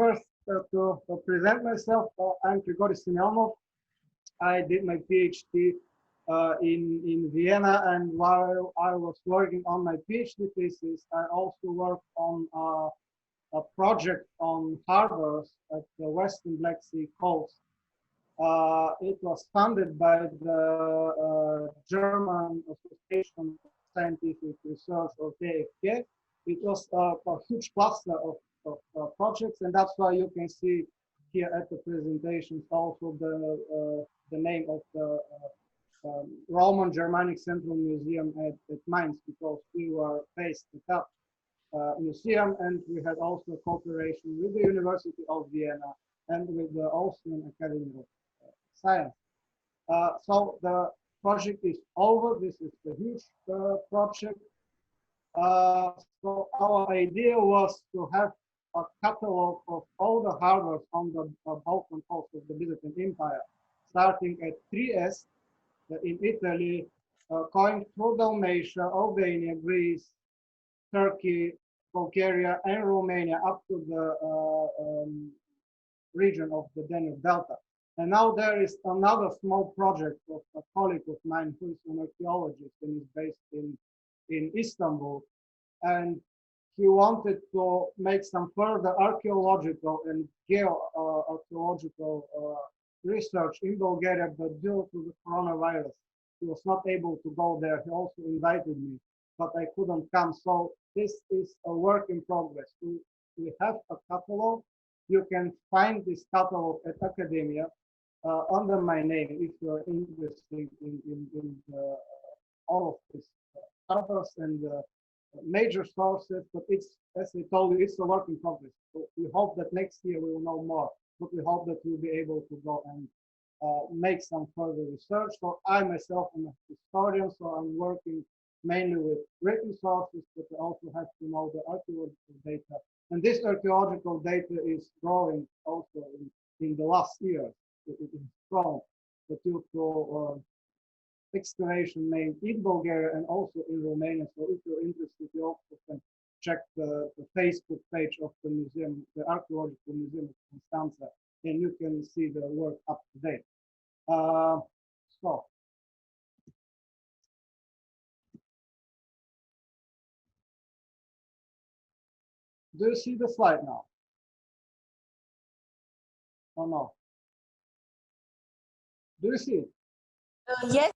first to present myself. I'm Grigori Simeonov. I did my PhD in Vienna, and while I was working on my PhD thesis, I also worked on a project on harbors at the Western Black Sea coast. It was funded by the German Association of Scientific Research, or DFK. It was a huge cluster of projects, and that's why you can see here at the presentations also the name of the Roman Germanic Central Museum at Mainz, because we were based at that museum, and we had also cooperation with the University of Vienna and with the Austrian Academy of Science. So the project is over. This is a huge project. So our idea was to have a catalog of all the harbors on the Balkan coast of the Byzantine Empire, starting at Trieste in Italy, going through Dalmatia, Albania, Greece, Turkey, Bulgaria, and Romania up to the region of the Danube Delta. And now there is another small project of a colleague of mine who is an archaeologist and is based in Istanbul. And he wanted to make some further archaeological and geo-archaeological research in Bulgaria, but due to the coronavirus, he was not able to go there. He also invited me, but I couldn't come. So this is a work in progress. We have a catalog. You can find this catalog at Academia under my name if you're interested in all of these harbors and major sources, but it's, as I told you, it's a work in progress. So we hope that next year we will know more, but we hope that we'll be able to go and make some further research. So I myself am a historian, so I'm working mainly with written sources, but I also have to know the archaeological data. And this archaeological data is growing also in the last year. It is strong, but due to excavation made in Bulgaria and also in Romania. So if you're interested, you also can check the Facebook page of the museum, the Archaeological Museum of Constanța, and you can see the work up to date. So do you see the slide now? Or no? Do you see it? Yes.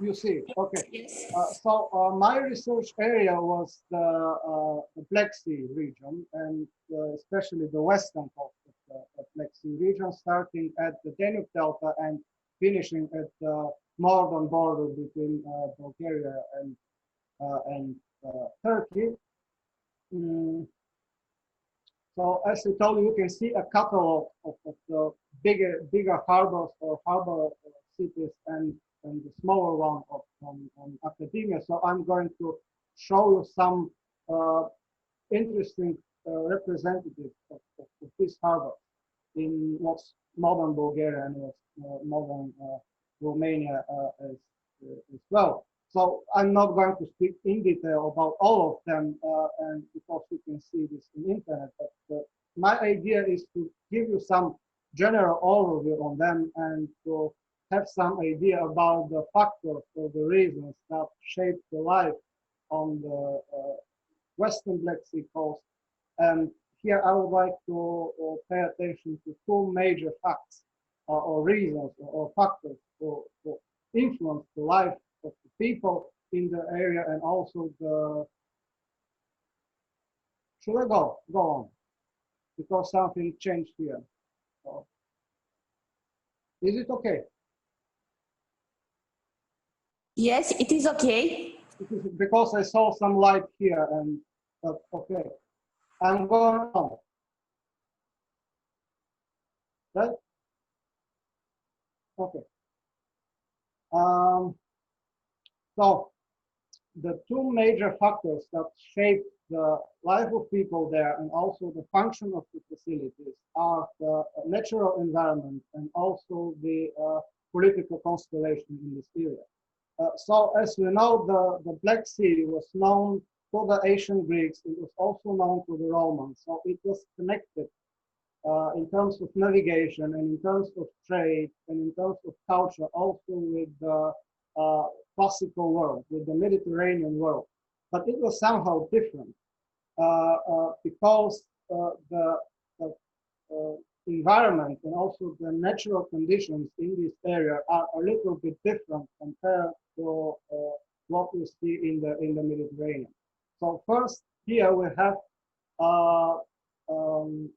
You see it, okay. Yes. So my research area was the Black Sea region, and especially the western coast of the Black Sea region, starting at the Danube Delta and finishing at the northern border between Bulgaria and Turkey. So as I told you, you can see a catalog of the bigger harbors or harbor cities and the smaller one on Academia. So I'm going to show you some interesting representatives of this harbor in what's modern Bulgaria and what's modern Romania as well. So I'm not going to speak in detail about all of them, and because you can see this in the internet, but my idea is to give you some general overview on them and to have some idea about the factors or the reasons that shape the life on the Western Black Sea coast. And here I would like to pay attention to two major facts or reasons or factors to influence the life of the people in the area, and also the... Should I go on? Because something changed here. So, is it okay? Yes, it is okay. Because I saw some light here, and okay, I'm going on. Right? Okay. So the two major factors that shape the life of people there and also the function of the facilities are the natural environment and also the political constellation in this area. So as we know, the Black Sea was known to the ancient Greeks, it was also known to the Romans. So it was connected in terms of navigation and in terms of trade and in terms of culture, also with the classical world, with the Mediterranean world. But it was somehow different because the environment and also the natural conditions in this area are a little bit different compared to what we see in the Mediterranean. So first, here we have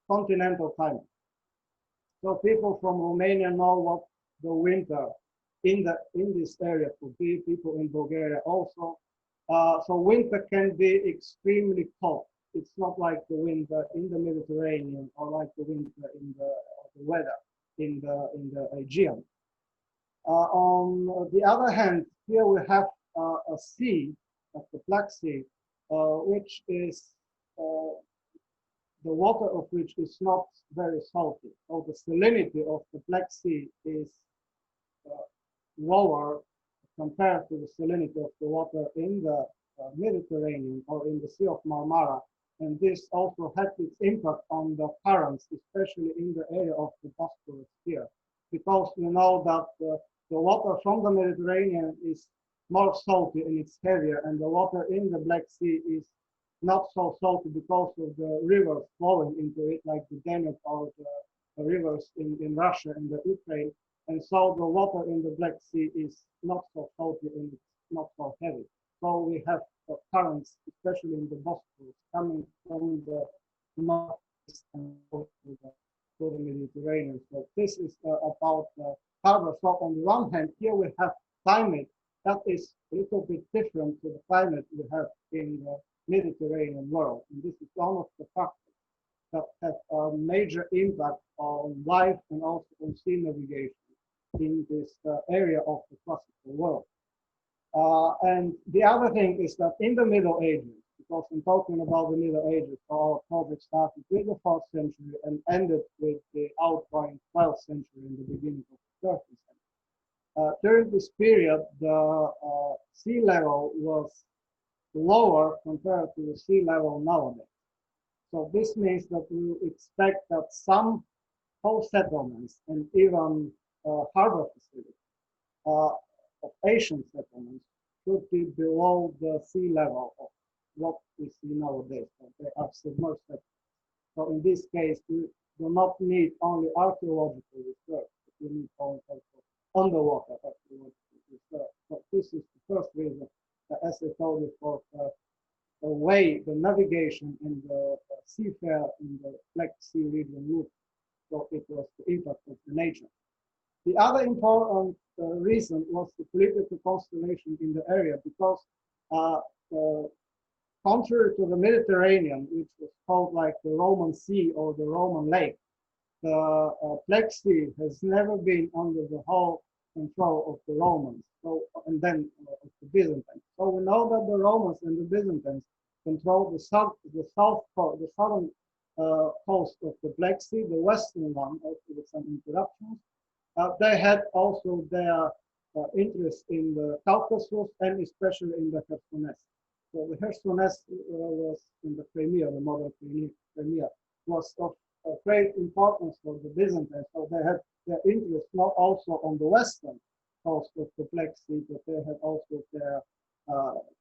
continental climate. So people from Romania know what the winter in this area could be. People in Bulgaria also. So winter can be extremely cold. It's not like the winter in the Mediterranean or like the winter in the weather in the Aegean. On the other hand, here we have a sea, the Black Sea, which is the water of which is not very salty. So the salinity of the Black Sea is lower compared to the salinity of the water in the Mediterranean or in the Sea of Marmara. And this also had its impact on the currents, especially in the area of the Bosphorus here, because we know that the water from the Mediterranean is more salty and it's heavier, and the water in the Black Sea is not so salty because of the rivers flowing into it, like the Danube or the rivers in Russia and the Ukraine. And so the water in the Black Sea is not so salty and it's not so heavy. So we have currents, especially in the Bosphorus, coming from the northeast and to the Mediterranean. So this is about the harbor. So on the one hand, here we have climate that is a little bit different to the climate we have in the Mediterranean world. And this is one of the factors that have a major impact on life and also on sea navigation in this area of the classical world. And the other thing is that in the Middle Ages, because I'm talking about the Middle Ages, our project started with the 4th century and ended with the outgoing 12th century and the beginning of the 13th century. During this period, the sea level was lower compared to the sea level nowadays. So this means that we expect that some whole settlements and even harbor facilities of ancient settlements should be below the sea level of what we see nowadays. So they are submerged settlements. So in this case, we do not need only archaeological research, but we need also underwater archaeological research. So this is the first reason, as I told you, for the way the navigation and the seafare in the Black Sea region moved. So it was the impact of the nature. The other important reason was the political constellation in the area, because contrary to the Mediterranean, which was called like the Roman Sea or the Roman Lake, the Black Sea has never been under the whole control of the Romans, so, and then of the Byzantines. So we know that the Romans and the Byzantines controlled the southern coast of the Black Sea, the western one, also with some interruptions. They had also their interest in the Caucasus and especially in the Chersonese. So the Chersonese was in the Crimea, the modern Crimea, was of great importance for the Byzantines. So they had their interest not also on the western coast of the Black Sea, but they had also their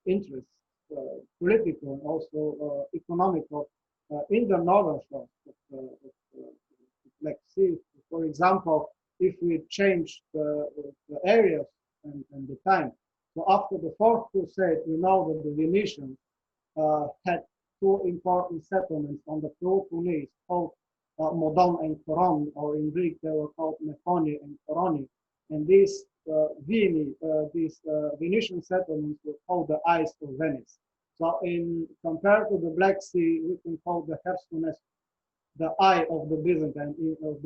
interests, political and also economical, in the northern shore of the Black Sea. For example, if we change the areas and the time. So after the 4th Crusade, we know that the Venetians had 2 important settlements on the Peloponnese called Modon and Coron, or in Greek they were called Methoni and Coroni. And these Venetian settlements were called the Eyes of Venice. So compared to the Black Sea, we can call the Chersonese the eye of the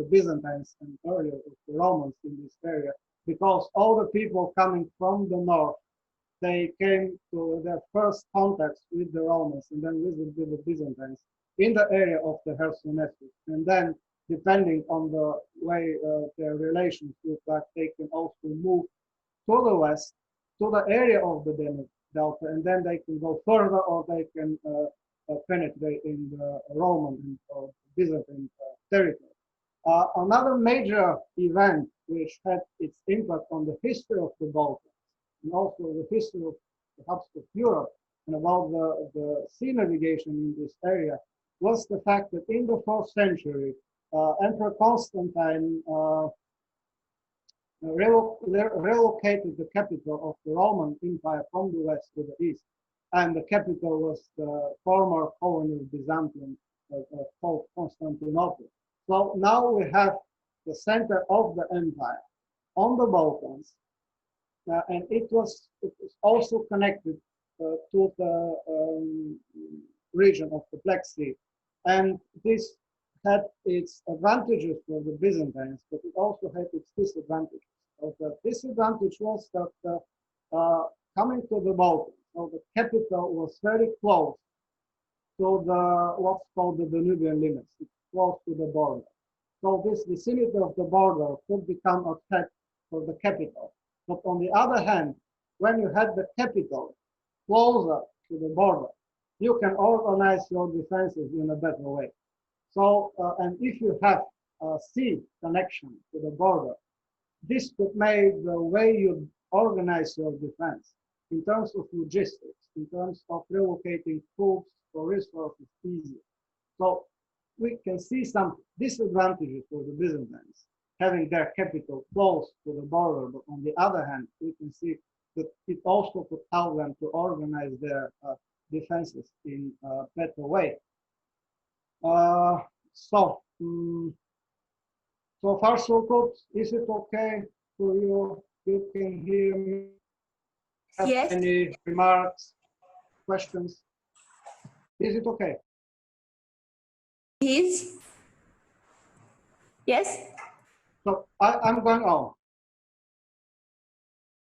Byzantines and earlier of the Romans in this area, because all the people coming from the north, they came to their first contacts with the Romans and then with the Byzantines in the area of the Chersonese. And then, depending on the way their relations look like, they can also move to the west, to the area of the Danube, Delta, and then they can go further, or they can penetrate in the Roman or Byzantine territory. Another major event which had its impact on the history of the Balkans and also the history of perhaps of Europe and about the sea navigation in this area was the fact that in the 4th century, Emperor Constantine relocated the capital of the Roman Empire from the west to the east, and the capital was the former colony of Byzantium called Constantinople. So now we have the center of the empire on the Balkans, and it was also connected to the region of the Black Sea, and this had its advantages for the Byzantines, but it also had its disadvantages. So the disadvantage was that coming to the Balkans, so the capital was very close to the what's called the Danubian limits. It's close to the border. So this vicinity of the border could become a threat for the capital. But on the other hand, when you had the capital closer to the border, you can organize your defenses in a better way. So, and if you have a sea connection to the border, this could make the way you organize your defense in terms of logistics, in terms of relocating troops or resources easier. So we can see some disadvantages for the Byzantines having their capital close to the border, but on the other hand, we can see that it also could help them to organize their defenses in a better way. So far so good. Is it okay for you? You can hear me? Have Yes. any remarks, questions? Is it okay? Is? Yes. So I'm going on.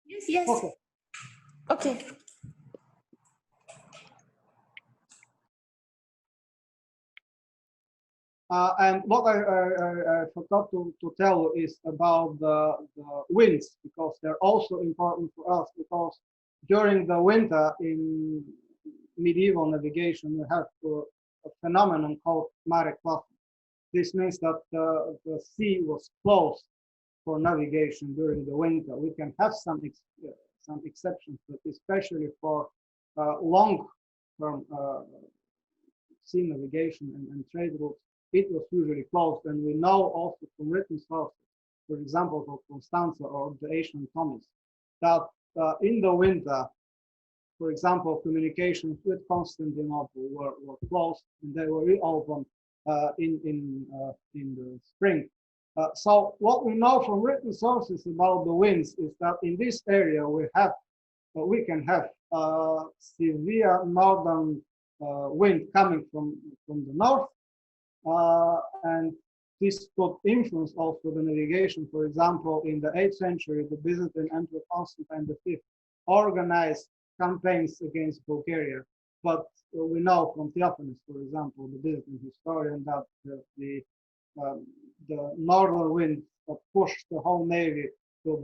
Yes, yes. Okay. Okay. And what I forgot to tell you is about the winds, because they're also important for us, because during the winter in medieval navigation, you have a phenomenon called mare classic. This means that the sea was closed for navigation during the winter. We can have some exceptions, but especially for long-term sea navigation and trade routes, it was usually closed. And we know also from written sources, for example, of Constanza or the ancient Thomas, that in the winter, for example, communications with Constantinople were closed and they were reopened in the spring. So what we know from written sources about the winds is that in this area we can have severe northern wind coming from the north, and this could influence also the navigation. For example, in the 8th century, the Byzantine Emperor Constantine V organized campaigns against Bulgaria, but we know from Theophanes, for example, the Byzantine historian, that the northern wind pushed the whole navy to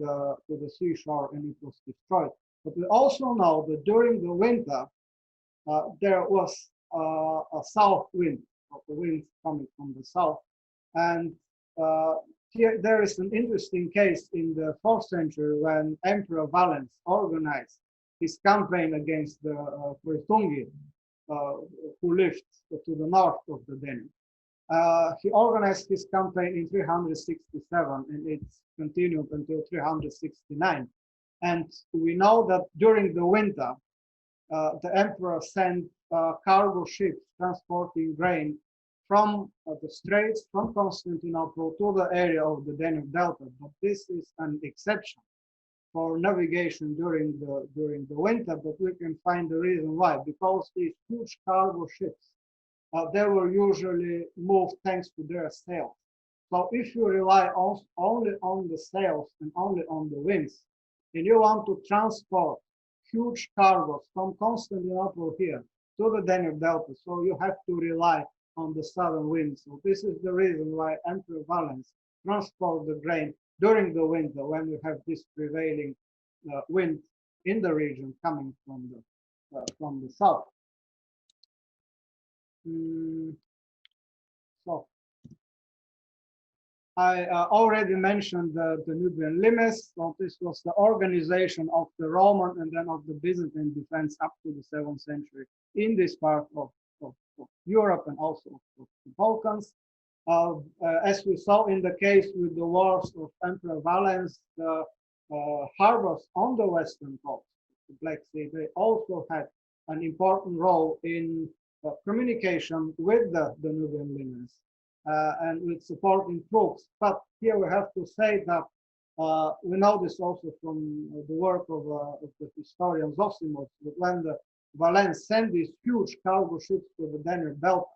the seashore and it was destroyed. But we also know that during the winter there was a south wind, of the winds coming from the south, and here there is an interesting case in the 4th century when Emperor Valens organized his campaign against the Porturile, who lived to the north of the Danube. He organized his campaign in 367 and it's continued until 369. And we know that during the winter, the emperor sent cargo ships transporting grain from the straits, from Constantinople to the area of the Danube Delta. But this is an exception for navigation during the winter, but we can find the reason why. Because these huge cargo ships, they were usually moved thanks to their sails. So if you rely only on the sails and only on the winds, and you want to transport huge cargoes from Constantinople here to the Danube Delta, so you have to rely on the southern winds. So this is the reason why Emperor Valens transport the grain during the winter when you have this prevailing wind in the region coming from the south. So I already mentioned the Danubian limes. So this was the organization of the Roman and then of the Byzantine defense up to the 7th century in this part of Europe and also of the Balkans. As we saw in the case with the wars of Emperor Valens, the harbors on the western coast of the Black Sea, they also had an important role in communication with the Danubian limes. And with supporting troops. But here we have to say that we know this also from the work of the historian Zosimov, that when the Valens sent these huge cargo ships to the Danube Delta,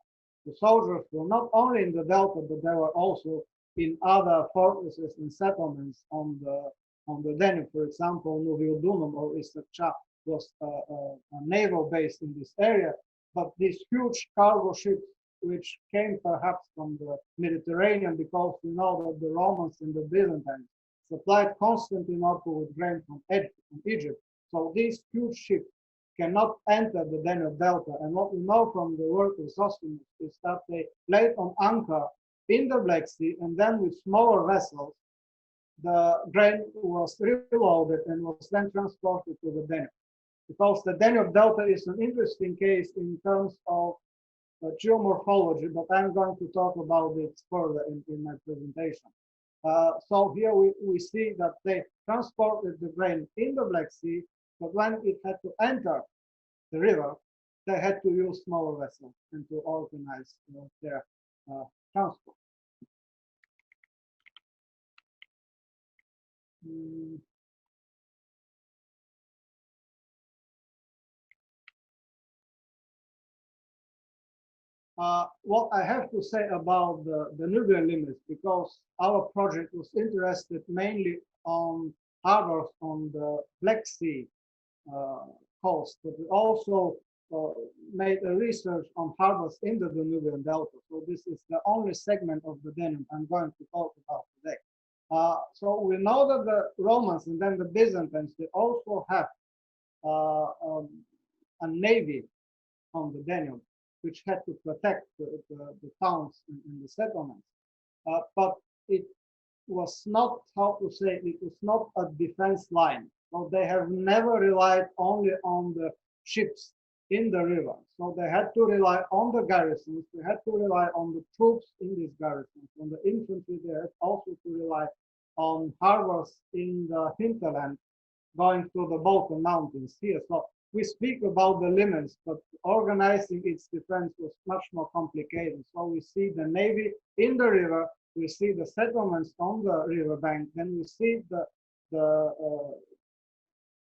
the soldiers were not only in the Delta, but they were also in other fortresses and settlements on the Danube. For example, Noviodunum or Isakcha was a naval base in this area. But these huge cargo ships, which came perhaps from the Mediterranean, because we know that the Romans and the Byzantines supplied Constantinople with grain from Egypt. So these huge ships cannot enter the Danube Delta. And what we know from the work of Zosimov is that they laid on anchor in the Black Sea, and then with smaller vessels, the grain was reloaded and was then transported to the Danube. Because the Danube Delta is an interesting case in terms of geomorphology, but I'm going to talk about it further in my presentation. So here we see that they transported the grain in the Black Sea, but when it had to enter the river, they had to use smaller vessels and to organize their transport. What I have to say about the Danubian limits, because our project was interested mainly on harbors on the Black Sea coast, but we also made a research on harbors in the Danubian Delta. So this is the only segment of the Danube I'm going to talk about today. So we know that the Romans and then the Byzantines, they also have a navy on the Danube, which had to protect the towns and the settlements. But it was not, how to say, it was not a defense line. So they have never relied only on the ships in the river. So they had to rely on the garrisons, they had to rely on the troops in these garrisons, on the infantry, they had also to rely on harbors in the hinterland going to the Balkan mountains here. So we speak about the limits, but organizing its defense was much more complicated. So we see the navy in the river, we see the settlements on the riverbank, then we see the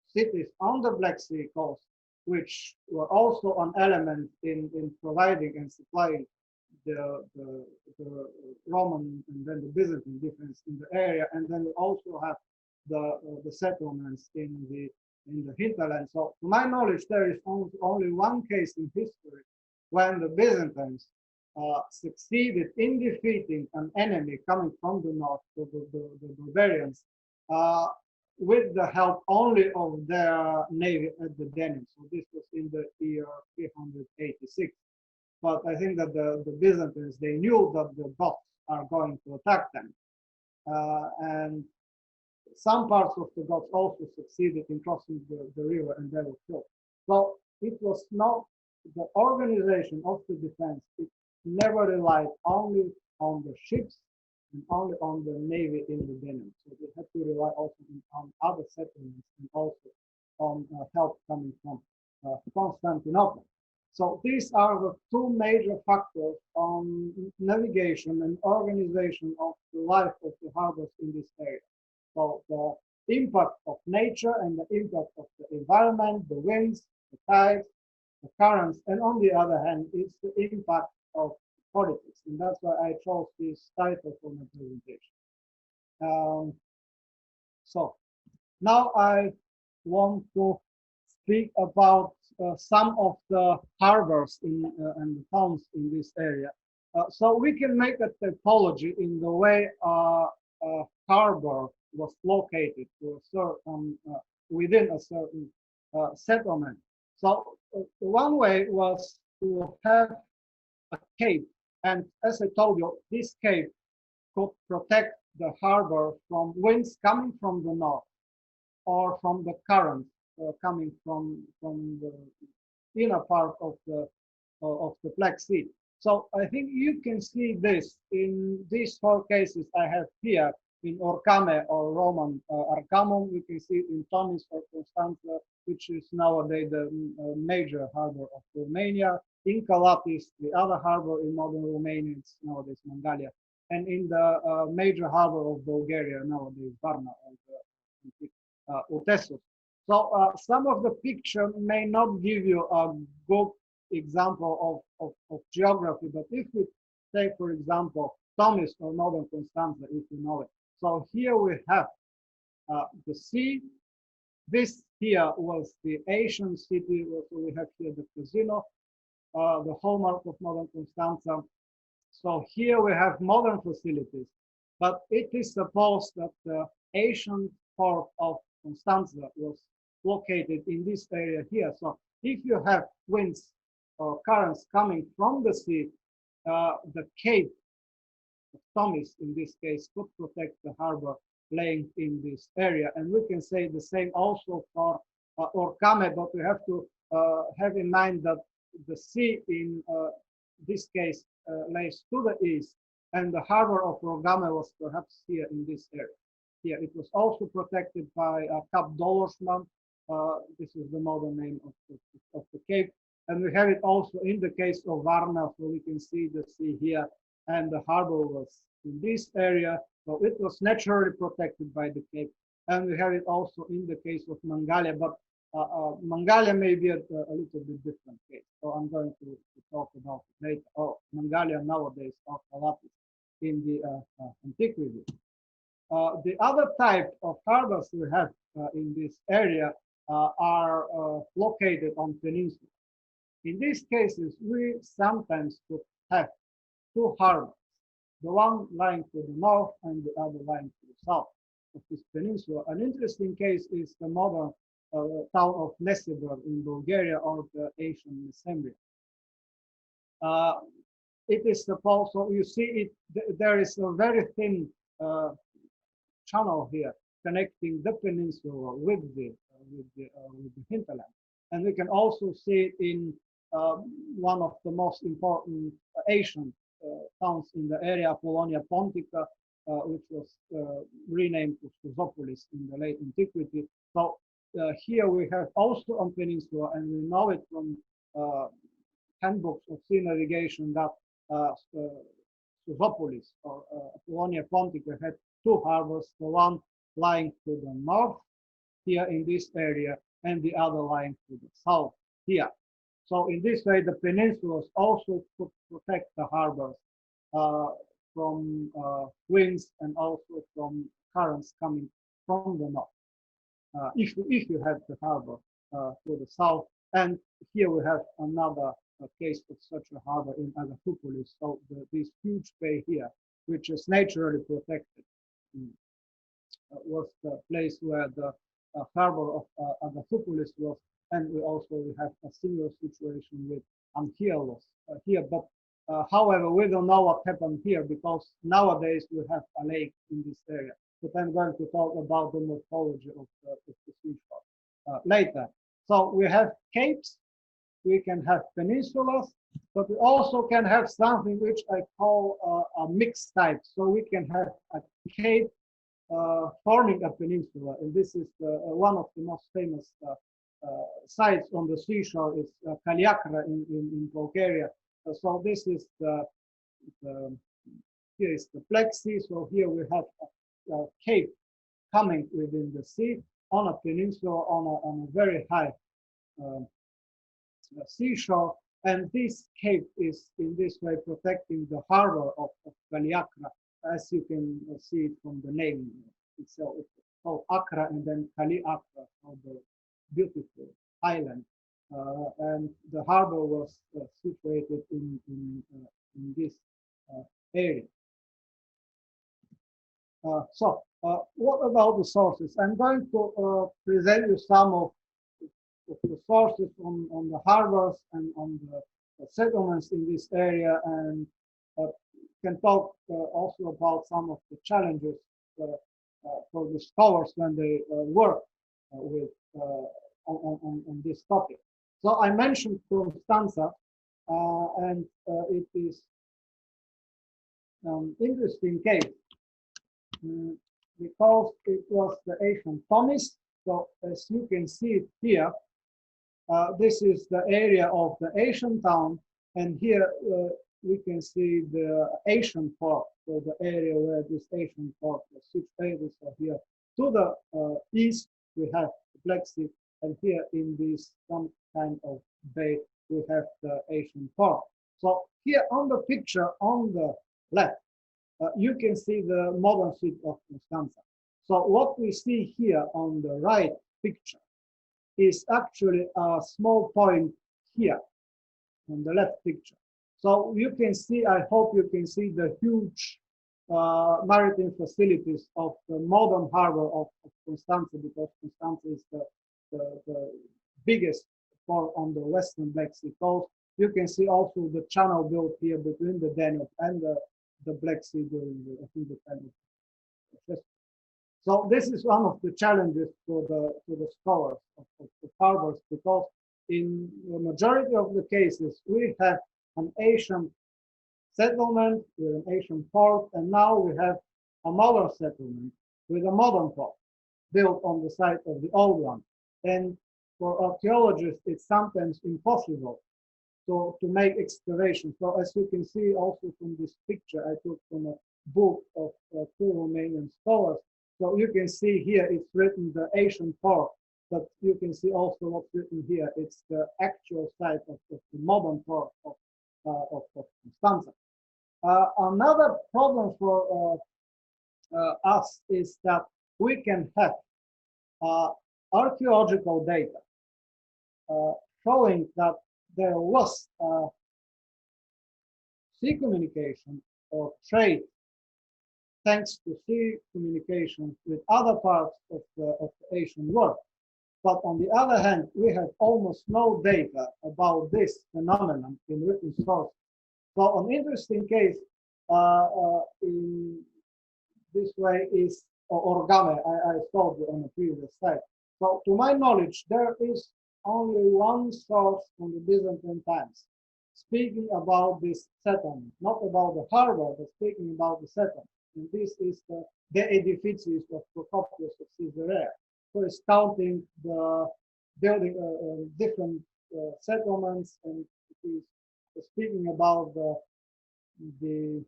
cities on the Black Sea coast, which were also an element in providing and supplying the Roman and then the Byzantine defense in the area. And then we also have the settlements in the hinterland. So to my knowledge, there is only one case in history when the Byzantines succeeded in defeating an enemy coming from the north, the barbarians, with the help only of their navy at the Danube. So this was in the year 386. But I think that the Byzantines, they knew that the Goths are going to attack them. And some parts of the Goths also succeeded in crossing the river, and they were killed. So it was not the organization of the defense. It never relied only on the ships and only on the navy in the Danube. So they had to rely also on other settlements and also on help coming from Constantinople. So these are the two major factors on navigation and organization of the life of the harbors in this area. So the impact of nature and the impact of the environment, the winds, the tides, the currents, and on the other hand, it's the impact of politics. And that's why I chose this title for my presentation. So now I want to speak about some of the harbors and the towns in this area. So we can make a typology in the way a harbor was located to a certain within a certain settlement. So one way was to have a cape, and as I told you, this cape could protect the harbor from winds coming from the north or from the current coming from the inner part of the Black Sea. So I think you can see this in these four cases I have here in Orcame or Roman Arcamum. You can see it in Tomis or Constanța, which is nowadays the major harbor of Romania. In Calatis, the other harbor in modern Romania, it's nowadays Mangalia. And in the major harbor of Bulgaria, nowadays Varna or Utesus. So some of the picture may not give you a good example of geography, but if we take, for example, Tomis or Northern Constanța, if you know it. So here we have the sea. This here was the ancient city. So we have here the casino, the hallmark of modern Constanța. So here we have modern facilities, but it is supposed that the ancient port of Constanța was located in this area here. So if you have winds or currents coming from the sea, the cape of Tomis, in this case, could protect the harbor laying in this area. And we can say the same also for Orcame, but we have to have in mind that the sea in this case lays to the east, and the harbor of Orcame was perhaps here in this area. Here it was also protected by Cap Doloșman. This is the modern name of the cape. And we have it also in the case of Varna, so we can see the sea here, and the harbor was in this area, so it was naturally protected by the cape. And we have it also in the case of Mangalia, but Mangalia may be a little bit different case. So I'm going to talk about it later. Oh, Mangalia nowadays are Calatis in the antiquity. The other type of harbors we have in this area are located on peninsula. In these cases, we sometimes could have two harbors, the one lying to the north and the other lying to the south of this peninsula. An interesting case is the modern town of Nesebor in Bulgaria, or the ancient Mesembria. It is supposed, so you see it, there is a very thin channel here connecting the peninsula with the hinterland. And we can also see it in one of the most important ancient towns in the area, Apollonia Pontica, which was renamed to Scuzopolis in the late antiquity. So here we have also on peninsula, and we know it from handbooks of sea navigation that Scuzopolis or Apollonia Pontica had two harbors, the one lying to the north here in this area, and the other lying to the south here. So in this way, the peninsulas also could protect the harbors from winds and also from currents coming from the north. If you have the harbor to the south, and here we have another case of such a harbor in Agathoupolis. So this huge bay here, which is naturally protected, was the place where the harbor of Agathoupolis was, and we also have a similar situation with Anchialos here. But however, we don't know what happened here, because nowadays we have a lake in this area. But I'm going to talk about the morphology of the seashore later. So we have capes, we can have peninsulas, but we also can have something which I call a mixed type. So we can have a cape forming a peninsula, and this is one of the most famous sites on the seashore is Kaliakra in Bulgaria. So this is here is the Black Sea. So here we have a cape coming within the sea on a peninsula on a very high seashore, and this cape is in this way protecting the harbor of Kaliakra, as you can see it from the name itself. It's called Akra, and then Kaliakra, or the beautiful island, and the harbor was situated in this area. What about the sources? I'm going to present you some of the sources on the harbors and on the settlements in this area, and can talk also about some of the challenges for the scholars when they work with on this topic. So I mentioned Constanza, and it is an interesting case because it was the ancient Thomist. So as you can see it here, this is the area of the ancient town, and here we can see the ancient port, so the area where this ancient port was situated. So here to the east we have the Black Sea, and here in this some kind of bay we have the ancient port. So here on the picture on the left, you can see the modern city of Constanza. So what we see here on the right picture is actually a small point here on the left picture. So you can see, I hope you can see the huge maritime facilities of the modern harbor of Constanza, because Constanza is the biggest port on the western Black Sea coast. You can see also the channel built here between the Danube and the Black Sea during the, I think, the time of history. So this is one of the challenges for the scholars of the harbors, because in the majority of the cases we have an ancient settlement with an ancient port, and now we have a modern settlement with a modern port built on the site of the old one. And for archaeologists, it's sometimes impossible to make excavations. So as you can see also from this picture I took from a book of two Romanian scholars. So you can see here it's written the ancient port, but you can see also what's written here. It's the actual site of the modern port of Constanza. Another problem for us is that we can have archaeological data showing that there was sea communication or trade thanks to sea communication with other parts of the Asian world. But on the other hand, we have almost no data about this phenomenon in written sources. So an interesting case in this way is origami. I told you on the previous slide. So to my knowledge, there is only one source from the Byzantine times speaking about this settlement, not about the harbor, but speaking about the settlement. And this is the De Edificiis of Procopius of Caesarea, who is counting the building different settlements, and he's speaking about the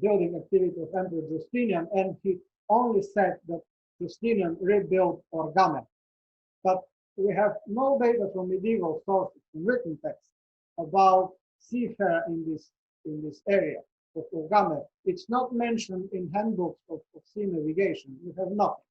building activity of Emperor Justinian, and he only said that Justinian rebuilt Orgame. But we have no data from medieval sources in written text about seafaring in this area of Orgame. It's not mentioned in handbooks of sea navigation. We have nothing.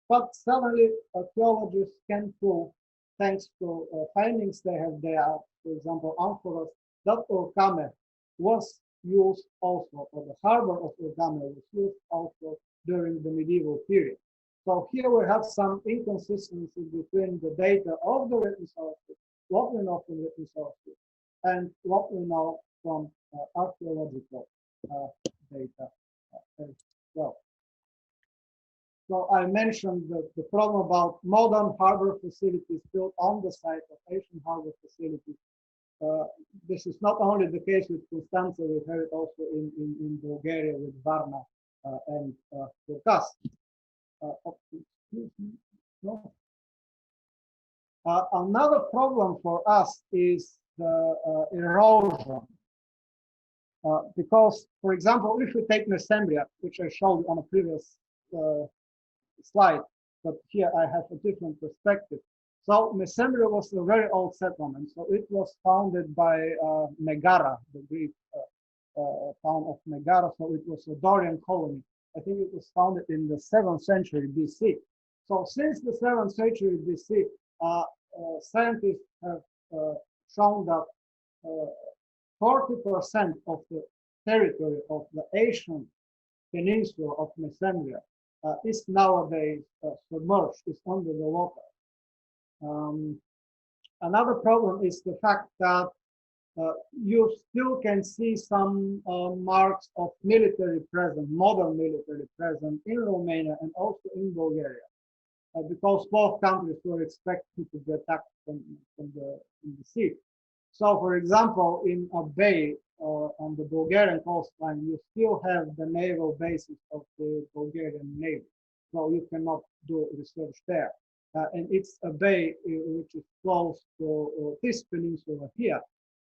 But suddenly archaeologists can prove, thanks to findings they have there, for example, amphoras, that Orgame was used also, or the harbor of Orgame was used also during the medieval period. So here we have some inconsistency between the data of the written sources, what we know from written sources, and what we know from archaeological data as well. So I mentioned the problem about modern harbor facilities built on the site of ancient harbor facilities. This is not only the case with Constanza, we have it also in Bulgaria with Varna and Burgas. No. Another problem for us is the erosion. Because, for example, if we take Mesembria, which I showed on a previous slide, but here I have a different perspective. So Mesembria was a very old settlement. So it was founded by Megara, the Greek town of Megara. So it was a Dorian colony. I think it was founded in the 7th century BC. So since the 7th century BC, scientists have shown that 40% of the territory of the ancient peninsula of Mesembria is nowadays submerged, is under the water. Another problem is the fact that you still can see some marks of military presence, modern military presence in Romania and also in Bulgaria, because both countries were expected to be attacked from the sea. So, for example, in a bay on the Bulgarian coastline, you still have the naval bases of the Bulgarian Navy, so you cannot do research there. And it's a bay which is close to this peninsula here.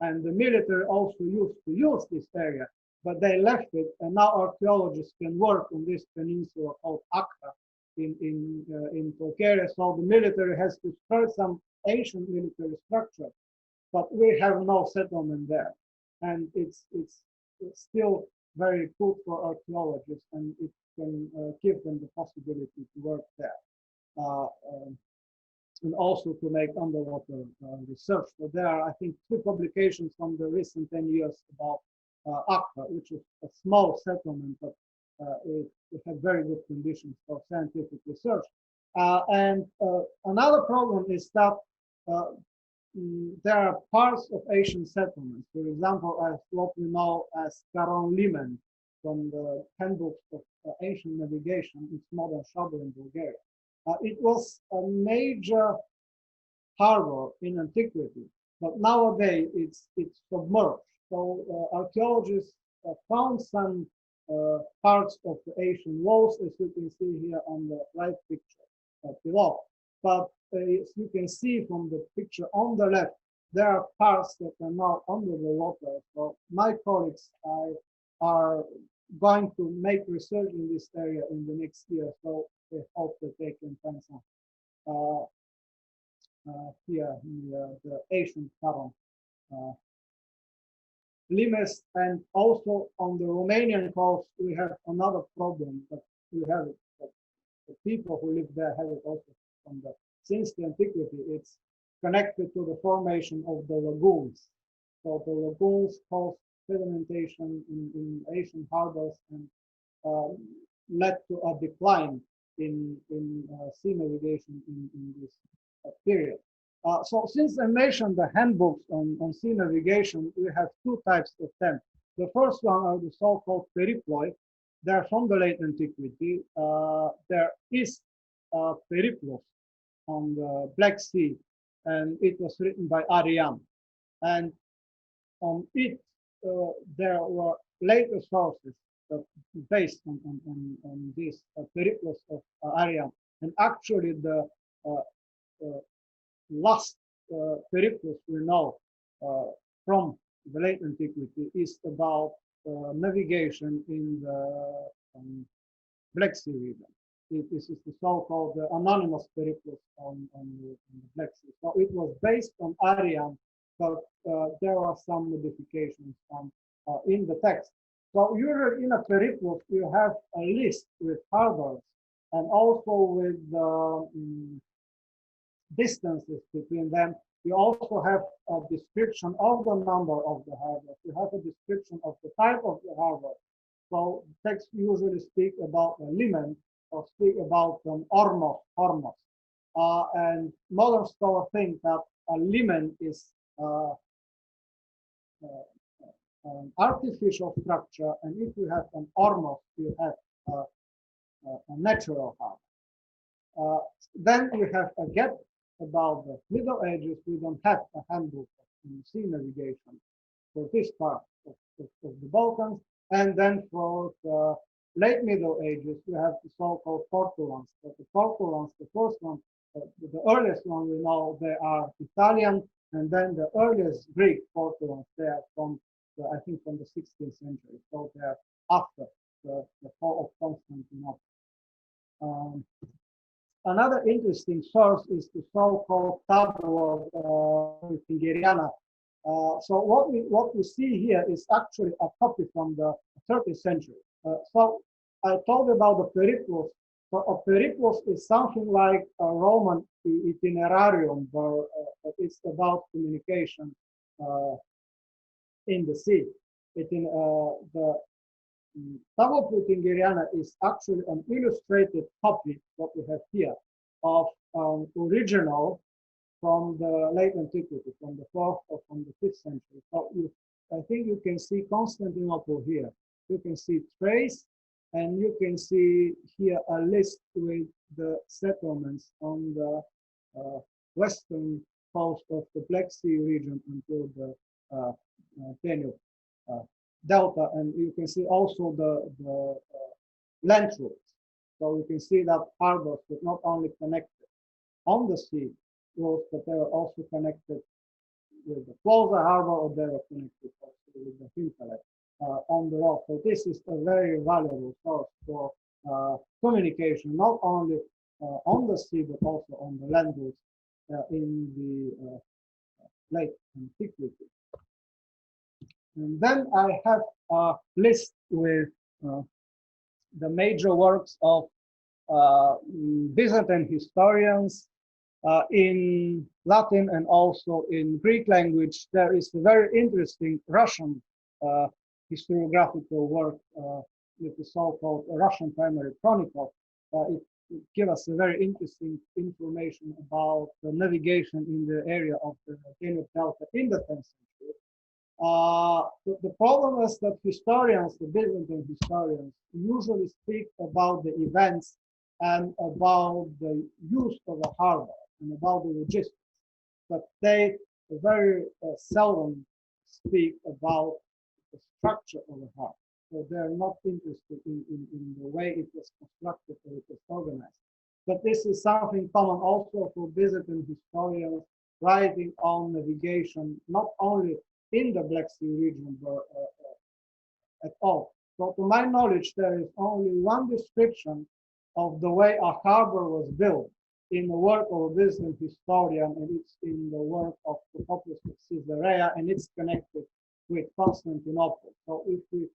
And the military also used to use this area, but they left it, and now archaeologists can work on this peninsula called Akta in Bulgaria. So the military has destroyed some ancient military structure, but we have no settlement there. And it's still very good for archaeologists, and it can give them the possibility to work there. And also to make underwater research. So there are, I think, 2 publications from the recent 10 years about Akta, which is a small settlement, but it had very good conditions for scientific research. And another problem is that there are parts of Asian settlements, for example, as what we know as Caron Limen from the handbooks of ancient navigation, its modern Shabur in Bulgaria. It was a major harbor in antiquity, but nowadays it's submerged. So archaeologists found some parts of the Asian walls, as you can see here on the right picture below. But as you can see from the picture on the left, there are parts that are now under the water. So my colleagues are going to make research in this area in the next year. So they hope that they can find some here in the Asian Caron limes. And also on the Romanian coast, we have another problem that we have it. The people who live there have it also from since the antiquity. It's connected to the formation of the lagoons. So the lagoons cause sedimentation in Asian harbors and led to a decline in sea navigation in this period. So since I mentioned the handbooks on sea navigation, we have 2 types of them. The first one are the so-called periploi. They're from the late antiquity. There is a periplus on the Black Sea, and it was written by Arian. And on it, there were later sources based on this periplus of Arian. And actually, the last periplus we know from the late antiquity is about navigation in the Black Sea region. This is the so-called anonymous periplus on the Black Sea. So it was based on Arian, but there are some modifications in the text. So usually in a periplus, you have a list with harbors and also with distances between them. You also have a description of the number of the harbors. You have a description of the type of the harbor. So texts usually speak about a limen or speak about an ormos. And modern scholars think that a limen is an artificial structure, and if you have an ormos, you have a natural harbor. Then we have a gap about the Middle Ages. We don't have a handbook of sea navigation for this part of the Balkans. And then for the late Middle Ages, we have the so-called portulans. But the portulans, the first one, the earliest one we know, they are Italian, and then the earliest Greek portulans, they are from, I think, from the 16th century. So they're after the fall of Constantinople. Another interesting source is the so-called tableau of Tingeriana. So what we see here is actually a copy from the 30th century. So I told about the periplus. So a periplus is something like a Roman itinerarium, but it's about communication in the sea. The Tavoput-Ingeriana is actually an illustrated copy, what we have here, of original from the late antiquity, from the 4th or from the 5th century. So I think you can see Constantinople here. You can see Thrace, and you can see here a list with the settlements on the western coast of the Black Sea region until the Danube Delta, and you can see also the land routes. So you can see that harbors were not only connected on the sea roads, but they were also connected with the closer harbor, or they were connected also with the hinterland on the road. So this is a very valuable source for communication, not only on the sea, but also on the land routes in the late antiquity. And then I have a list with the major works of Byzantine historians in Latin and also in Greek language. There is a very interesting Russian historiographical work with the so-called Russian Primary Chronicle. It gives us a very interesting information about the navigation in the area of the Danube Delta in the 10th century. The problem is that historians, the Byzantine historians, usually speak about the events and about the use of the harbor and about the logistics, but they very seldom speak about the structure of the harbor. So they're not interested in the way it was constructed or it was organized. But this is something common also for Byzantine historians writing on navigation, not only in the Black Sea region, but at all. So to my knowledge, there is only one description of the way a harbor was built in the work of a Byzantine historian, and it's in the work of Procopius of Caesarea, and it's connected with Constantinople. So if we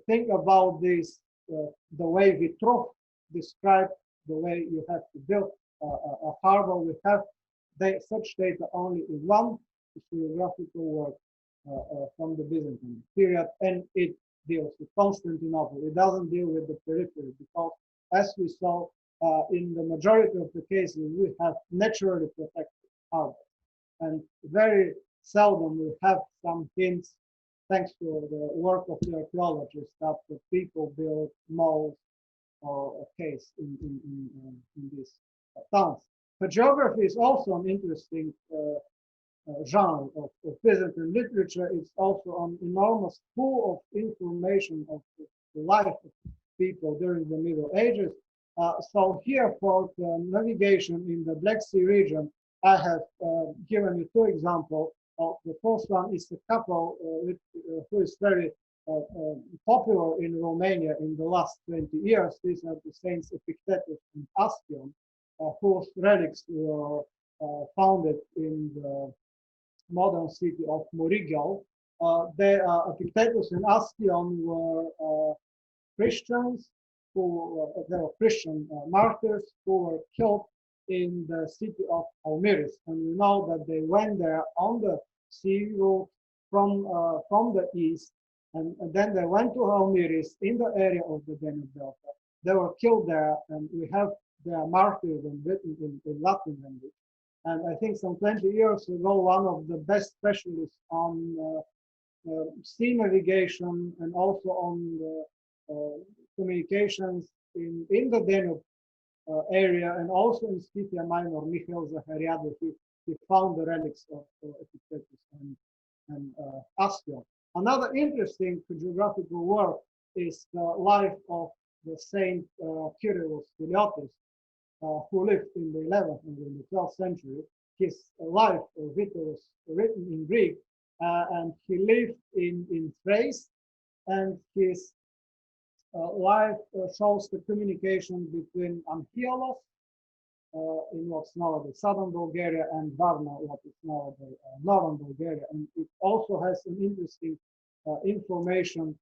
think about this, the way Vitrov described the way you have to build a harbor, we have such data only in one historiographical work from the Byzantine period, and it deals with Constantinople. It doesn't deal with the periphery, because as we saw in the majority of the cases, we have naturally protected harbors, and very seldom we have some hints, thanks to the work of the archaeologists, that the people built malls or caves in these towns. But geography is also an interesting genre of Byzantine literature. It's also an enormous pool of information of the life of people during the Middle Ages. So here for the navigation in the Black Sea region, I have given you two examples. The first one is a couple who is very popular in Romania in the last 20 years. These are the saints Epictetus and Ascion, whose relics were founded in the modern city of Morigel. Epictetus and Ascion were Christians they were Christian martyrs who were killed in the city of Almiris, and we know that they went there on the sea route from the east, and then they went to Almiris in the area of the Danube Delta. They were killed there, and we have their martyrdom written in Latin language. And I think some 20 years ago, one of the best specialists on sea navigation and also on the communications in the Danube area and also in Scythia Minor, Michael Zachariadou, he found the relics of Epictetus and Ascion. Another interesting geographical work is the life of the Saint Kyrillos Filiotis, who lived in the 11th and in the 12th century. His life was written in Greek, and he lived in Thrace, and his life shows the communication between Amphialos in what's now the southern Bulgaria and Varna, what is now the northern Bulgaria. And it also has an interesting information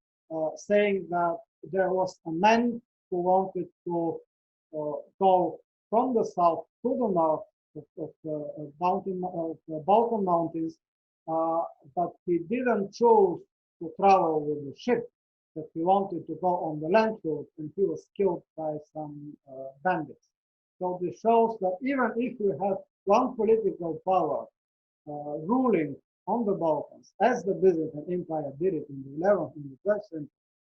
saying that there was a man who wanted to go from the south to the north of the Balkan mountains, but he didn't choose to travel with the ship. that he wanted to go on the land route, and he was killed by some bandits. So this shows that even if we have one political power ruling on the Balkans, as the Byzantine Empire did it in the 11th and the 12th century,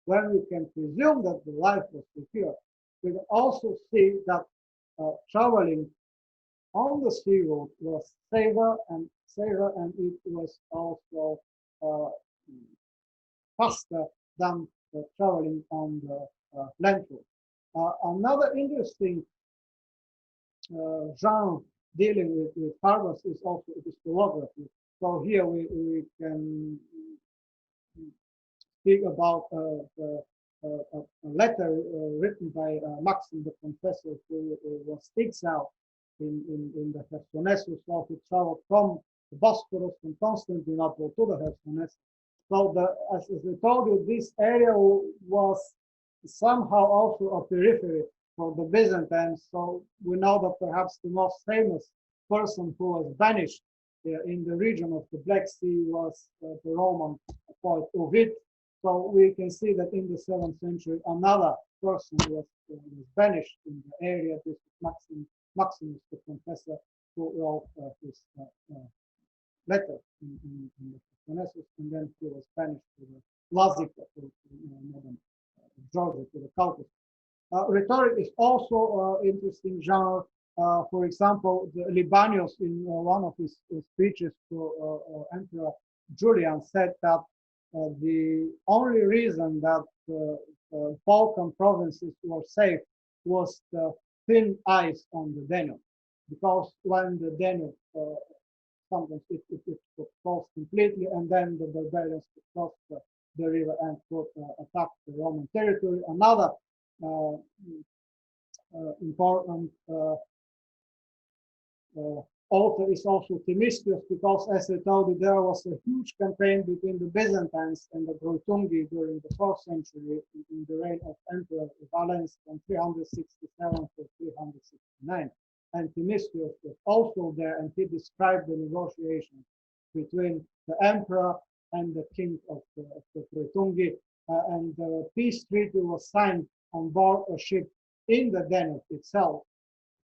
when we can presume that the life was secure, we can also see that traveling on the sea route was safer, and it was also faster than traveling on the land route. Another interesting genre dealing with harbors is also epistolography. So here we can speak about a letter written by Maxim the Confessor, who was exiled in the Hespenessus. So he traveled from the Bosphorus, from Constantinople to the Hespenessus. So as I told you, this area was somehow also a periphery for the Byzantines. So we know that perhaps the most famous person who was banished in the region of the Black Sea was the Roman poet Ovid. So we can see that in the 7th century, another person was banished in the area. This is Maximus the Confessor, who wrote his letter in the Hespenessus, and then he was banished to the Lazica, to modern Georgia, to the Caucasus. Rhetoric is also an interesting genre. For example, Libanius, in one of his speeches to Emperor Julian, said that the only reason that Balkan provinces were safe was the thin ice on the Danube, because when the Danube sometimes it was closed completely, and then the barbarians could cross the river and could attack the Roman territory. Another important author is also Themistius, because, as I told you, there was a huge campaign between the Byzantines and the Greutungi during the 4th century in the reign of Emperor Valens from 367 to 369. And Themistius was also there, and he described the negotiations between the emperor and the king of the Greutungi, and the peace treaty was signed on board a ship in the Danube itself.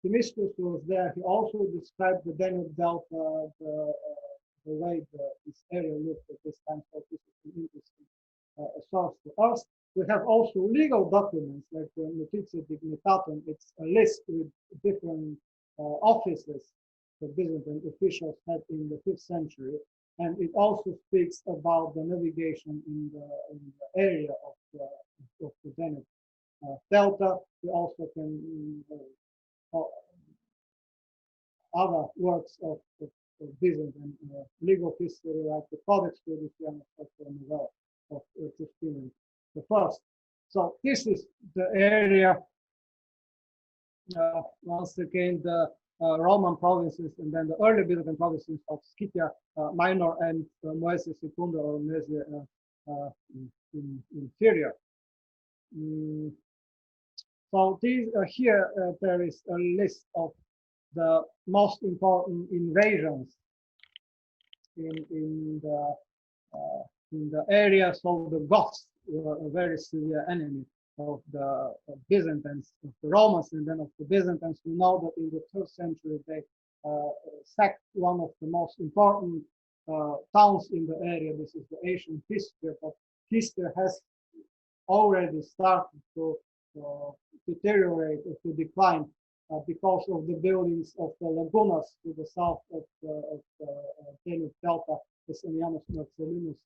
Themistius was there. He also described the Danube Delta, the way this area looked at this time. So this is an interesting source to us. We have also legal documents like the Notitia Dignitatum. It's a list with different offices the Byzantine officials had in the 5th century, and it also speaks about the navigation in the area of the Danube Delta. We also can other works of Byzantine legal history, like the Codex Judiciarum of the Novel of Justinian I. So this is the area. Once again, the Roman provinces, and then the early Byzantine provinces of Scythia Minor and Moesia Secunda, or Moesia Inferior. So these here there is a list of the most important invasions in the area. So the Goths were a very severe enemy of the Byzantines, of the Romans, and then of the Byzantines. We know that in the 3rd century they sacked one of the most important towns in the area. This is the ancient Histor, but Histor has already started to deteriorate or to decline because of the buildings of the lagunas to the south of the Danube Delta, as Enianus Marcellinus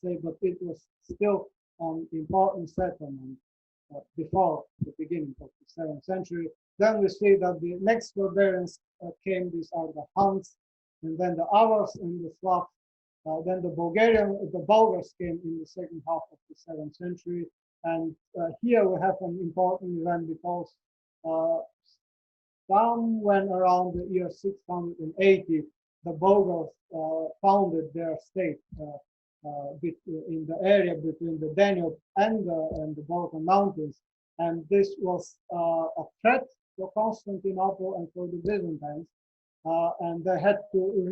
said, but it was still an important settlement before the beginning of the 7th century. Then we see that the next barbarians came. These are the Huns, and then the Avars and the Slavs. Then the Bulgars came in the second half of the 7th century. And here we have an important event, because somewhere around the year 680, the Bulgars founded their state in the area between the Danube and the Balkan Mountains. And this was a threat for Constantinople and for the Byzantines. And they had to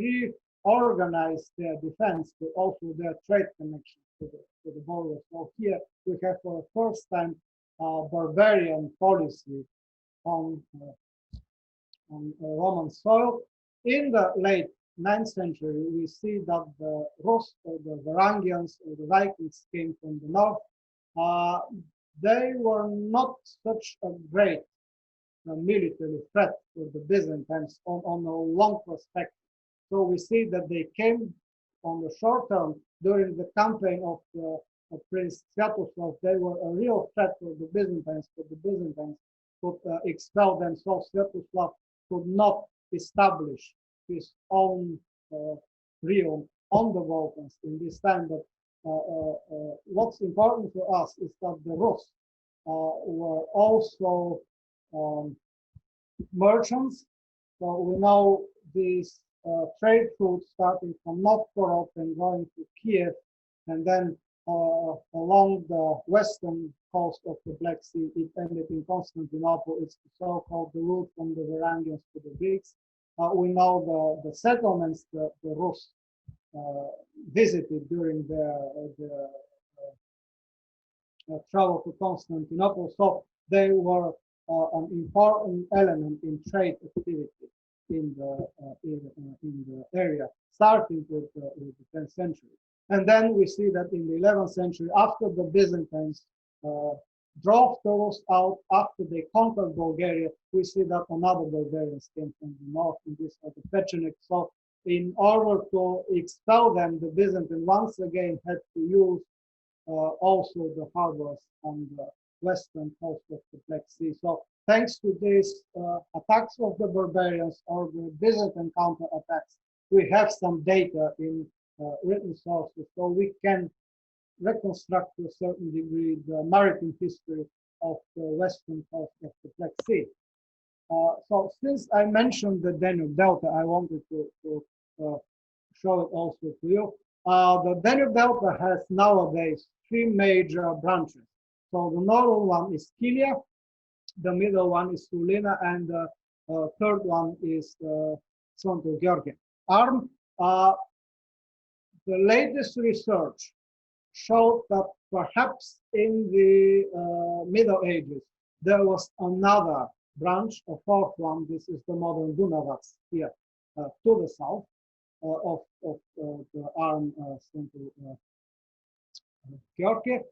organize their defense, but also their trade connections to the border. So here we have for the first time barbarian policy on Roman soil. In the late 9th century, we see that the Rus, or the Varangians, or the Vikings came from the north. They were not such a great military threat for the Byzantines on a long perspective. So we see that they came on the short term during the campaign of Prince Sviatoslav. They were a real threat for the Byzantines, but the Byzantines could expel them. So Sviatoslav could not establish his own realm on the Balkans in this time. But what's important for us is that the Rus were also merchants. So we know these trade routes starting from Novgorod and going to Kiev, and then along the western coast of the Black Sea, it ended in Constantinople. It's the so-called the route from the Varangians to the Greeks. We know the settlements the Rus visited during their travel to Constantinople. So they were an important element in trade activity in the area, starting with the 10th century. And then we see that in the 11th century, after the Byzantines drove the Rus out, after they conquered Bulgaria, we see that another barbarians came from the north, and this are the Pechenegs. So in order to expel them, the Byzantines once again had to use also the harbors on the western coast of the Black Sea. So thanks to these attacks of the barbarians or the Byzantine counterattacks, we have some data in written sources, so we can reconstruct to a certain degree the maritime history of the western coast of the Black Sea. So since I mentioned the Danube Delta, I wanted to show it also to you. The Danube Delta has nowadays three major branches. So the northern one is Kilia, the middle one is Sulina, and the third one is Sfântul Gheorghe Arm. The latest research showed that perhaps in the Middle Ages there was another branch, a fourth one. This is the modern Dunavac here to the south of the arm Sfântul Gheorghe.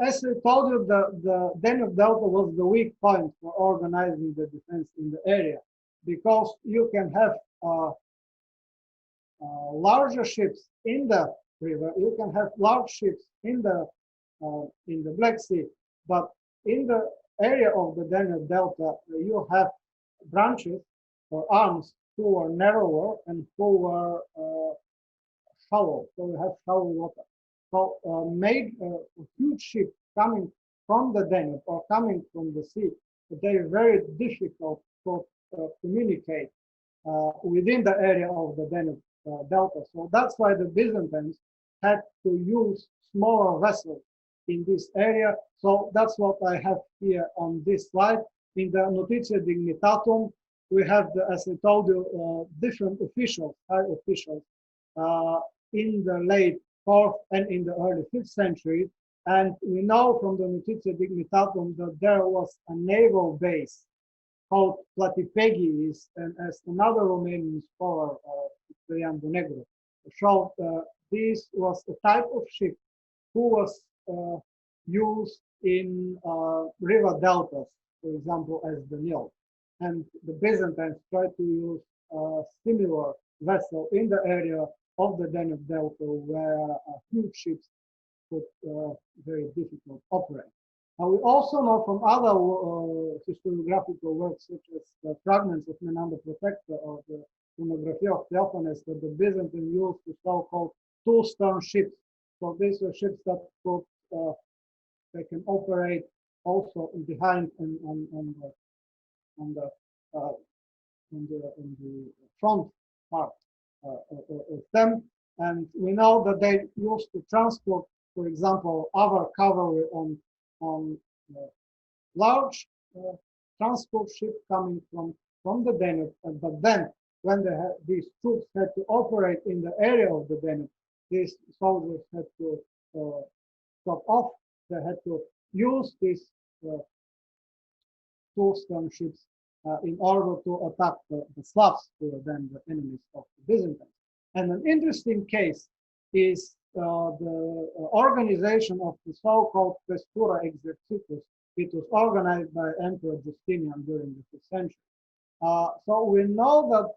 As I told you, the Danube Delta was the weak point for organizing the defense in the area, because you can have larger ships in the river, you can have large ships in the Black Sea, but in the area of the Danube Delta, you have branches or arms who were narrower and who were shallow. So you have shallow water. So made a huge ship coming from the Danube or coming from the sea, they're very difficult to communicate within the area of the Danube Delta. So that's why the Byzantines had to use smaller vessels in this area. So that's what I have here on this slide. In the Notitia Dignitatum, we have, as I told you, different officials, high officials, in the late 4th and in the early 5th century. And we know from the Notitia Dignitatum that there was a naval base called Platipegis, and as another Romanian scholar, Cristian Negru, showed this was a type of ship who was used in river deltas, for example, as the Nil. And the Byzantines tried to use a similar vessel in the area of the Danube Delta, where huge ships could very difficult operate. We also know from other historiographical works, such as the fragments of Menander Protector or the Monographia of Theophanes, that the Byzantines used the so-called two-stern ships. So these were ships that could they can operate also behind and on the front part of them. And we know that they used to transport, for example, our cavalry on large transport ship coming from the Danube, but then when these troops had to operate in the area of the Danube, these soldiers had to stop off. They had to use these two-stern ships in order to attack the Slavs, who were then the enemies of the Byzantines. And an interesting case is the organization of the so-called Cultură exercitus. It was organized by Emperor Justinian during the 5th century. So we know that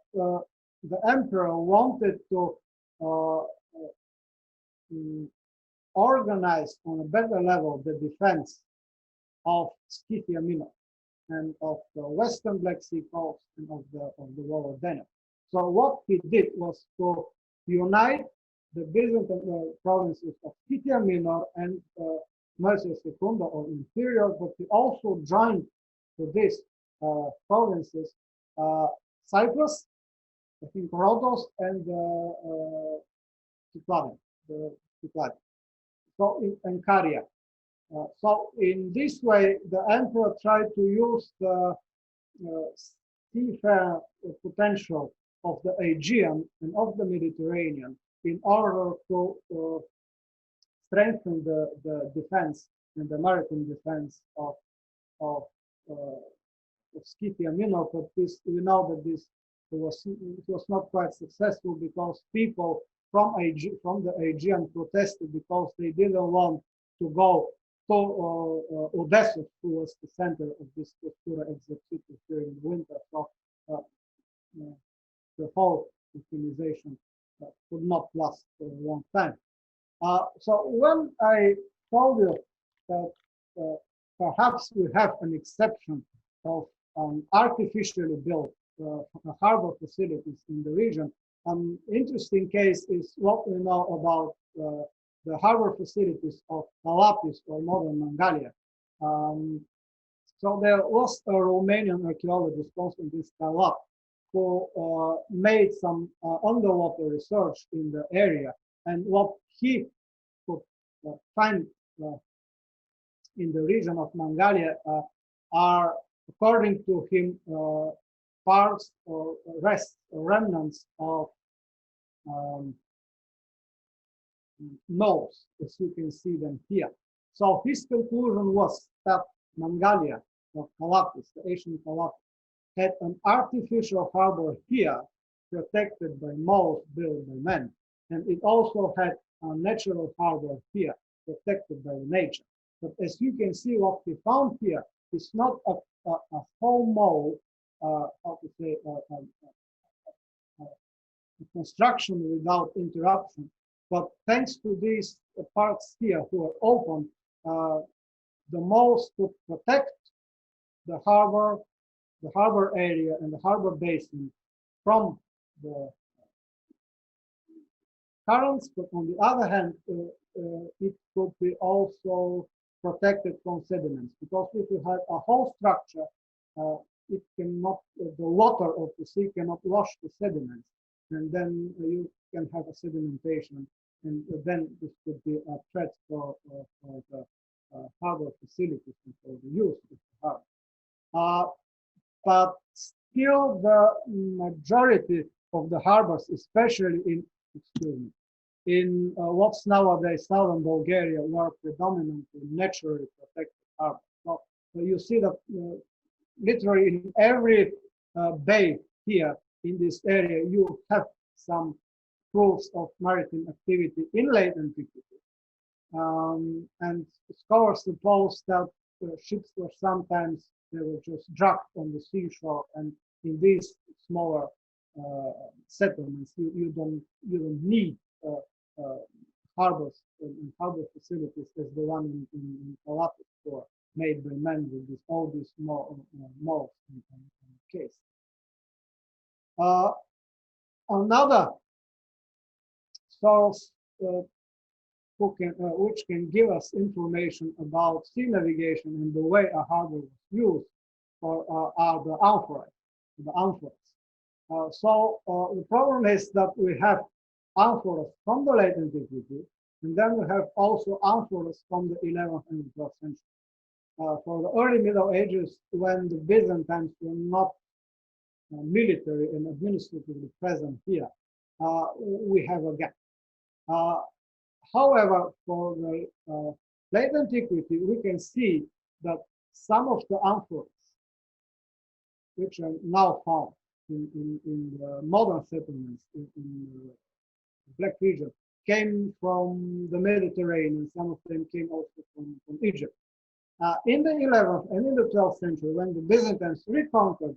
the emperor wanted to organize on a better level the defense of Scythia Minor and of the western Black Sea coast and of the lower Danube. So what he did was to unite the Byzantine provinces of Scythia Minor and Mercia Secunda or Inferior, but he also joined to these provinces Cyprus, I think Rhodos, and Cyclades, so in Caria. So in this way, the emperor tried to use the seafaring potential of the Aegean and of the Mediterranean in order to strengthen the defense and the maritime defense of Scythia Minor. But this, we know that this was not quite successful because people from the Aegean protested because they didn't want to go to Odessa, who was the center of this Cultură exercitus during the winter. So the whole organization could not last for a long time. So when I told you that perhaps we have an exception of artificially built harbor facilities in the region, an interesting case is what we know about the harbor facilities of Kalapis or modern Mangalia. So there was a Romanian archaeologist, Constantin Stalap, who made some underwater research in the area, and what he could find in the region of Mangalia are, according to him, parts or remnants of knolls, as you can see them here. So his conclusion was that Mangalia, or Kalapis, the ancient Kalapis, had an artificial harbor here, protected by moles built by men, and it also had a natural harbor here, protected by nature. But as you can see, what we found here is not a whole mole, how to say, a construction without interruption. But thanks to these parts here who are open, the moles could protect the harbor area and the harbor basin from the currents. But on the other hand, it could be also protected from sediments, because if you have a whole structure, it cannot, the water of the sea cannot wash the sediments, and then you can have a sedimentation, and then this could be a threat for the harbor facilities and for the use of the harbor. But still, the majority of the harbors, especially in what's nowadays southern Bulgaria, were predominantly naturally protected harbors. So you see that literally in every bay here in this area, you have some proofs of maritime activity in late antiquity. And scholars suppose that ships were sometimes, they were just dragged on the seashore, and in these smaller settlements, you don't need harbors and harbor facilities as the one in Kalapis, or made by men with all these moles in case. Another source which can give us information about sea navigation and the way a harbor was used are the amphoras. So the problem is that we have amphoras from the late antiquity, and then we have also amphoras from the 11th and 12th century. For the early Middle Ages, when the Byzantines were not military and administratively present here, we have a gap. However, for the late antiquity, we can see that some of the amphoras, which are now found in modern settlements in the Black region, came from the Mediterranean. Some of them came also from Egypt. In the 11th and in the 12th century, when the Byzantines reconquered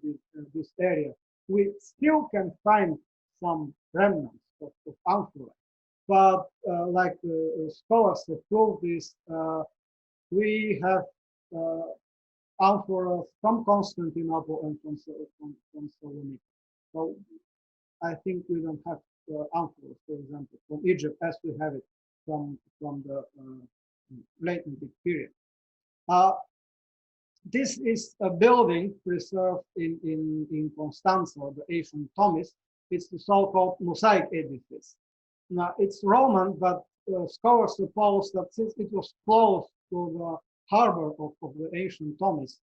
this area, we still can find some remnants of amphora. But like scholars have proved this, we have amphoras from Constantinople and from Saloniki. So I think we don't have amphoras, for example, from Egypt as we have it from the late antique period. This is a building preserved in Constanza, the ancient Thomis. It's the so-called mosaic edifice. Now, it's Roman, but scholars suppose that since it was close to the harbor of the ancient Thomis,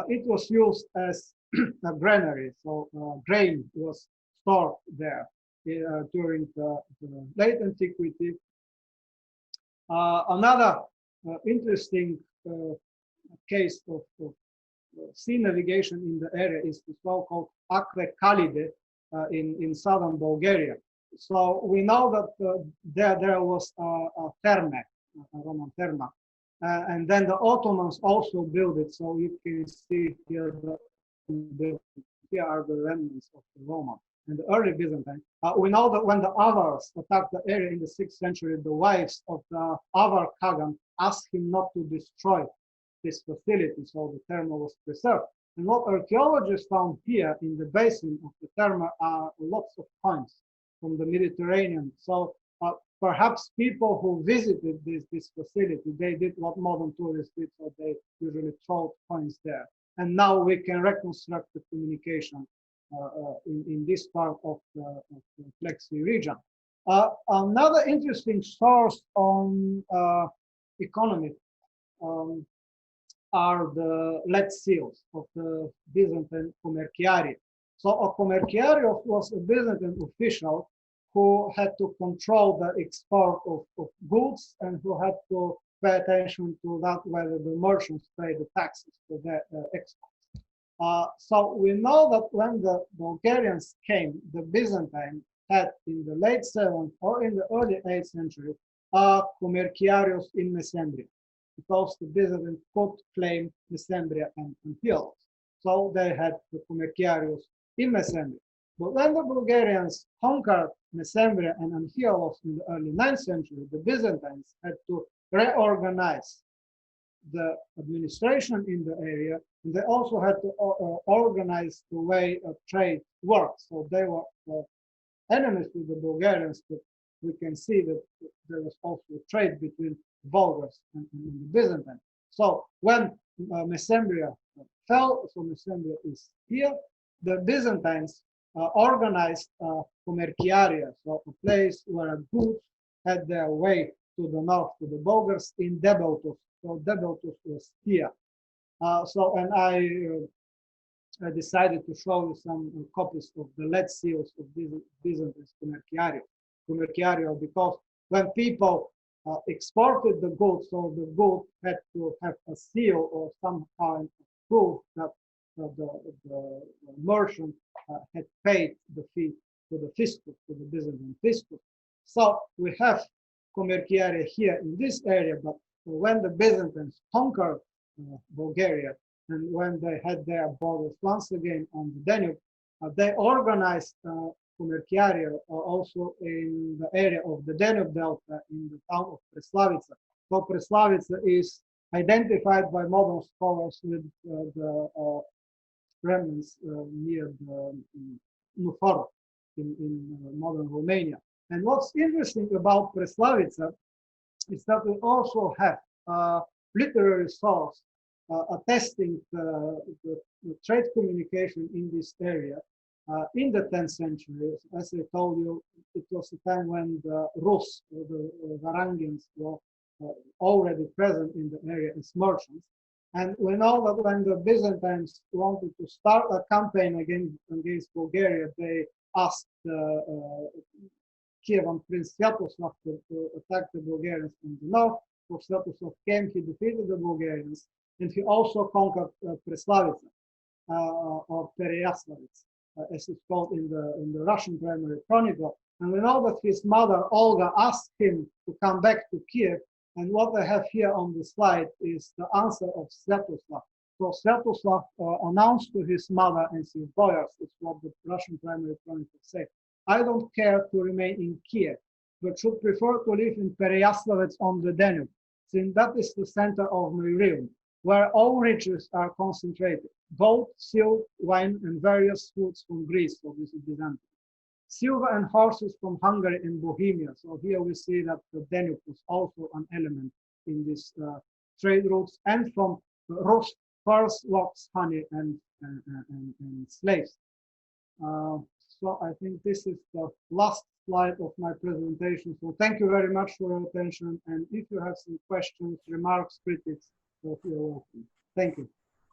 it was used as a granary, so grain was stored there during the late antiquity. Another interesting case of sea navigation in the area is the so-called Acre Calide in southern Bulgaria. So we know that there was a therme, a Roman therma, and then the Ottomans also built it. So you can see here here are the remnants of the Roman and the early Byzantine. We know that when the Avars attacked the area in the 6th century, the wives of the Avar Khagan asked him not to destroy this facility, so the therma was preserved. And what archaeologists found here in the basin of the therma are lots of coins from the Mediterranean. So perhaps people who visited this facility, they did what modern tourists did, so they usually throw coins there. And now we can reconstruct the communication in this part of the Black Sea region. Another interesting source on economy are the lead seals of the Byzantine commerciari. So a commerciario was a Byzantine official who had to control the export of goods and who had to pay attention to that whether the merchants pay the taxes for their exports. So we know that when the Bulgarians came, the Byzantine had in the late 7th or in the early 8th century commerciarios in Mesembria, because the Byzantines could claim Mesembria and Antiochus. So they had the commerciarios in Mesembria. But when the Bulgarians conquered Mesembria and Antiochus in the early 9th century, the Byzantines had to reorganize the administration in the area, and they also had to organize the way trade works. So they were enemies to the Bulgarians, but we can see that there was also trade between Bulgars and the Byzantines. So when Mesembria fell, so Mesembria is here, the Byzantines organized commerciaria, so a place where goods had their way to the north, to the Bulgars in Debeltus. So Debeltus was here. And I decided to show you some copies of the lead seals of Byzantine commerciario, because when people exported the goods, so the good had to have a seal or some kind of proof that the merchant had paid the fee to the fiscus, to the Byzantine fiscus. So we have commerciaria here in this area, but when the Byzantines conquered Bulgaria and when they had their borders once again on the Danube, they organized commerciaria also in the area of the Danube Delta in the town of Preslavica. So Preslavica is identified by modern scholars with the remnants near the Nufor in modern Romania. And what's interesting about Preslavica is that we also have a literary source attesting the trade communication in this area in the 10th century. As I told you, it was a time when the Rus, the Varangians, were already present in the area as merchants. And we know that when the Byzantines wanted to start a campaign against Bulgaria, they asked Kievan Prince Sviatoslav to attack the Bulgarians from the north. So Sviatoslav came, he defeated the Bulgarians, and he also conquered Preslavica, or Pereyaslavets, as it's called in the Russian primary chronicle. And we know that his mother, Olga, asked him to come back to Kiev. And what I have here on the slide is the answer of Sviatoslav. So Sviatoslav announced to his mother and his boyars, it's what the Russian primary chronicles say, I don't care to remain in Kiev, but should prefer to live in Pereyaslavets on the Danube, since that is the center of my realm, where all riches are concentrated, gold, silk, wine, and various foods from Greece, so this is Byzantium. Silver and horses from Hungary and Bohemia. So here we see that the Danube was also an element in these trade routes, and from Rus, furs, logs, honey, and slaves. So I think this is the last slide of my presentation. So thank you very much for your attention. And if you have some questions, remarks, critics, you're welcome. Thank you.